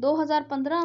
2015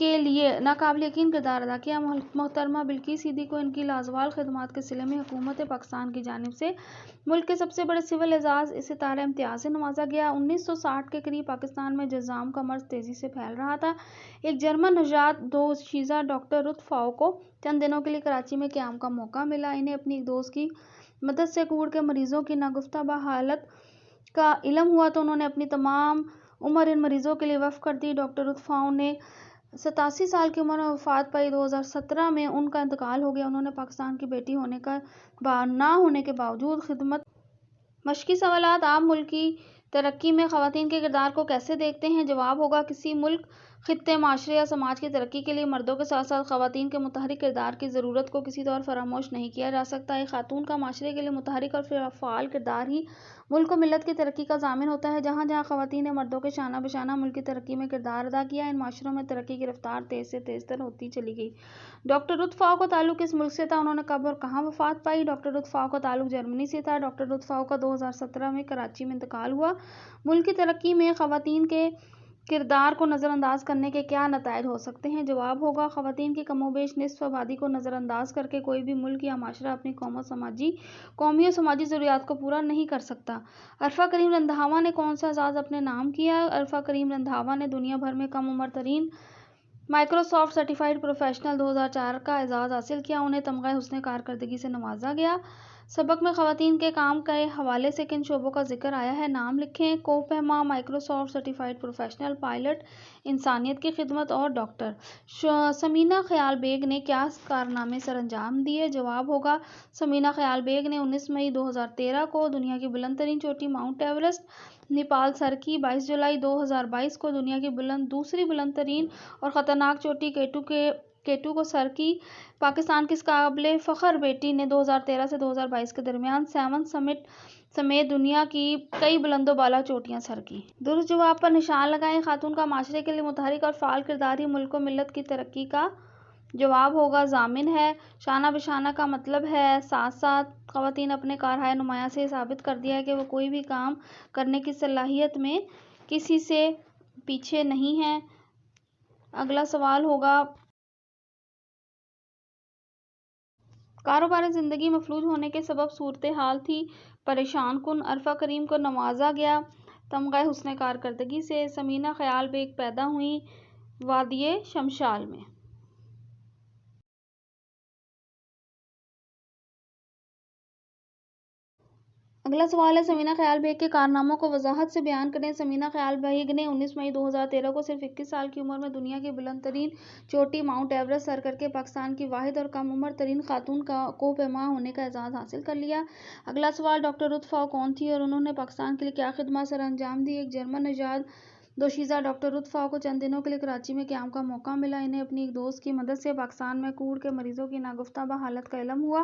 کے لیے ناقابل یقین کردار ادا کیا۔ محترمہ بلقیس سیدھی کو ان کی لازوال خدمات کے صلے میں حکومت پاکستان کی جانب سے ملک کے سب سے بڑے سول اعزاز ستارہ امتیاز سے نوازا گیا۔ 1960 کے قریب پاکستان میں جذام کا مرض تیزی سے پھیل رہا تھا۔ ایک جرمن نژاد دوشیزہ ڈاکٹر رتھ فاؤ کو چند دنوں کے لیے کراچی میں قیام کا موقع ملا۔ انہیں اپنی ایک دوست کی مدد سے کوڑ کے مریضوں کی ناگفتہ حالت کا علم ہوا تو انہوں نے اپنی تمام عمر ان مریضوں کے لیے وقف کر دی۔ ڈاکٹر رتھ فاؤ نے 87 سال کی عمر میں وفات پائی۔ 2017 میں ان کا انتقال ہو گیا۔ انہوں نے پاکستان کی بیٹی نہ ہونے کے باوجود خدمت۔ مشقی سوالات: آپ ملک کی ترقی میں خواتین کے کردار کو کیسے دیکھتے ہیں؟ جواب ہوگا: کسی ملک، خطے، معاشرے یا سماج کی ترقی کے لیے مردوں کے ساتھ ساتھ خواتین کے متحرک کردار کی ضرورت کو کسی طور فراموش نہیں کیا جا سکتا۔ ایک خاتون کا معاشرے کے لیے متحرک اور فعال کردار ہی ملک و ملت کی ترقی کا ضامن ہوتا ہے۔ جہاں جہاں خواتین نے مردوں کے شانہ بشانہ ملک کی ترقی میں کردار ادا کیا، ان معاشروں میں ترقی کی رفتار تیز سے تیز تر ہوتی چلی گئی۔ ڈاکٹر رتھ فاؤ کا تعلق کس ملک سے تھا؟ انہوں نے کب اور کہاں وفات پائی؟ ڈاکٹر رتھ فاؤ کا تعلق جرمنی سے تھا۔ ڈاکٹر رتھ فاؤ کا 2017 میں کراچی میں انتقال ہوا۔ ملک کی ترقی میں خواتین کے کردار کو نظر انداز کرنے کے کیا نتائج ہو سکتے ہیں؟ جواب ہوگا: خواتین کی کم و بیش نصف آبادی کو نظر انداز کر کے کوئی بھی ملک یا معاشرہ اپنی قومی و سماجی ضروریات کو پورا نہیں کر سکتا۔ عرفہ کریم رندھاوا نے کون سا اعزاز اپنے نام کیا؟ عرفہ کریم رندھاوا نے دنیا بھر میں کم عمر ترین مائیکروسافٹ سرٹیفائیڈ پروفیشنل 2004 کا اعزاز حاصل کیا۔ انہیں تمغہ حسن کارکردگی سے نوازا گیا۔ سبق میں خواتین کے کام کے حوالے سے کن شعبوں کا ذکر آیا ہے؟ نام لکھیں۔ کوہ پیما، مائیکروسافٹ سرٹیفائیڈ پروفیشنل، پائلٹ، انسانیت کی خدمت اور ڈاکٹر۔ ثمینہ خیال بیگ نے کیا کارنامے سر انجام دیے؟ جواب ہوگا: ثمینہ خیال بیگ نے 19 مئی 2013 کو دنیا کی بلند ترین چوٹی ماؤنٹ ایورسٹ نیپال سر کی۔ 22 جولائی 2022 کو دنیا کی دوسری بلند ترین اور خطرناک چوٹی کیٹو کو سر کی۔ پاکستان کی اس قابل فخر بیٹی نے 2013 سے 2022 کے درمیان 7 سمٹ سمیت دنیا کی کئی بلند و بالا چوٹیاں سر کی۔ درست جواب پر نشان لگائیں۔ خاتون کا معاشرے کے لیے متحرک اور فعال کردار ہی ملک و ملت کی ترقی کا جواب ہوگا ضامن ہے۔ شانہ بشانہ کا مطلب ہے ساتھ ساتھ۔ خواتین اپنے کارہائے نمایاں سے یہ ثابت کر دیا ہے کہ وہ کوئی بھی کام کرنے کی صلاحیت میں کسی سے پیچھے نہیں ہیں۔ اگلا سوال ہوگا: کاروباری زندگی میں فلوج ہونے کے سبب صورتحال تھی پریشان کن۔ عرفہ کریم کو نوازا گیا تمغہ حسن کارکردگی سے۔ ثمینہ خیال بیگ پیدا ہوئیں وادی شمشال میں۔ اگلا سوال ہے: ثمینہ خیال بیگ کے کارناموں کو وضاحت سے بیان کریں۔ ثمینہ خیال بیگ نے 19 مئی 2013 کو صرف 21 سال کی عمر میں دنیا کی بلند ترین چوٹی ماؤنٹ ایورسٹ سر کر کے پاکستان کی واحد اور کم عمر ترین خاتون کوہ پیما ہونے کا اعزاز حاصل کر لیا۔ اگلا سوال: ڈاکٹر رتھ فاؤ کون تھیں اور انہوں نے پاکستان کے لیے کیا خدمات سر انجام دی؟ ایک جرمن نژاد دوشیزہ ڈاکٹر رتھ فاؤ کو چند دنوں کے لیے کراچی میں قیام کا موقع ملا۔ انہیں اپنی ایک دوست کی مدد سے پاکستان میں کوڑ کے مریضوں کی ناگفتہ حالت کا علم ہوا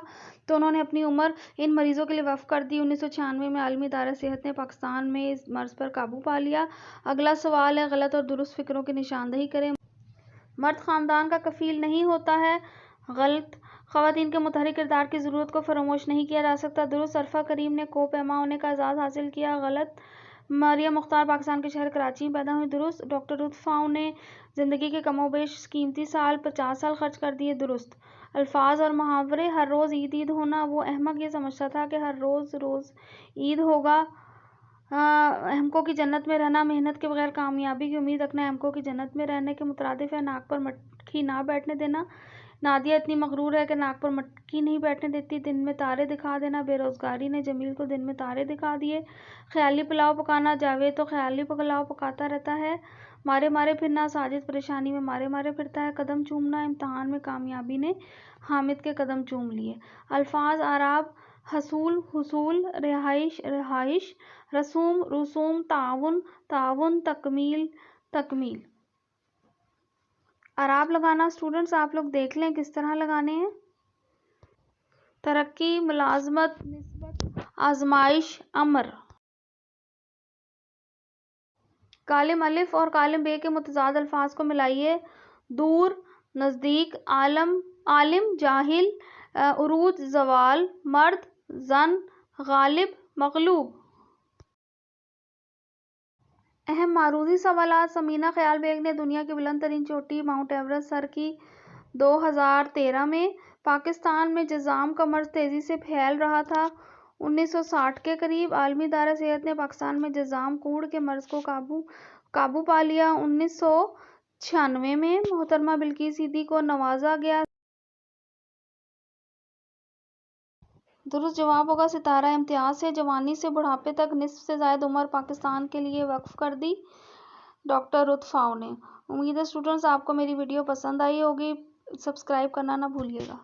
تو انہوں نے اپنی عمر ان مریضوں کے لیے وقف کر دی۔ 1996 میں عالمی ادارہ صحت نے پاکستان میں اس مرض پر قابو پا لیا۔ اگلا سوال ہے: غلط اور درست فکروں کی نشاندہی کریں۔ مرد خاندان کا کفیل نہیں ہوتا ہے۔ غلط۔ خواتین کے متحرک کردار کی ضرورت کو فراموش نہیں کیا جا سکتا۔ درست۔ عرفہ کریم نے کوہ پیما ہونے کا اعزاز حاصل کیا۔ غلط۔ مریم مختار پاکستان کے شہر کراچی میں پیدا ہوئیں۔ درست۔ ڈاکٹر رتھ فاؤ نے زندگی کے کم و بیش قیمتی سال 50 سال خرچ کر دیے۔ درست۔ الفاظ اور محاورے: ہر روز عید ہونا: وہ احمق یہ سمجھتا تھا کہ ہر روز عید ہوگا۔ احمقوں کی جنت میں رہنا: محنت کے بغیر کامیابی کی امید رکھنا احمقوں کی جنت میں رہنے کے مترادف ہے۔ ناک پر مکھی نہ بیٹھنے دینا: نادیہ اتنی مغرور ہے کہ ناک پر مکھی نہیں بیٹھنے دیتی۔ دن میں تارے دکھا دینا: بے روزگاری نے جمیل کو دن میں تارے دکھا دیے۔ خیالی پلاؤ پکانا: جاوید تو خیالی پلاؤ پکاتا رہتا ہے۔ مارے مارے پھرنا: ساجد پریشانی میں مارے مارے پھرتا ہے۔ قدم چومنا: امتحان میں کامیابی نے حامد کے قدم چوم لیے۔ الفاظ: اعراب، حصول، حصول، رہائش، رسوم، رسوم، تعاون، تعاون، تکمیل، تکمیل۔ اعراب لگانا: اسٹوڈنٹس آپ لوگ دیکھ لیں کس طرح لگانے ہیں۔ ترقی، ملازمت، نسبت، آزمائش، امر۔ کالم الف اور کالم ب کے متضاد الفاظ کو ملائیے: دور، نزدیک، عالم، جاہل، عروج، زوال، مرد، زن، غالب، مغلوب۔ اہم معروضی سوالات: سمینا خیال بیگ نے دنیا کی بلند ترین چوٹی ماؤنٹ ایورسٹ سر کی 2013 میں۔ پاکستان میں جذام کا مرض تیزی سے پھیل رہا تھا۔ 1960 کے قریب عالمی ادارہ صحت نے پاکستان میں جذام کوڑ کے مرض کو قابو پا لیا۔ 1996 میں محترمہ بلقیس سیدی کو نوازا گیا۔ درست جواب ہوگا ستارہ امتیاز سے جوانی سے بڑھاپے تک نصف سے زائد عمر پاکستان کے لیے وقف کر دی، ڈاکٹر رت فاؤ نے۔ امید ہے اسٹوڈنٹس آپ کو میری ویڈیو پسند آئی ہوگی۔ سبسکرائب کرنا نہ بھولیے گا۔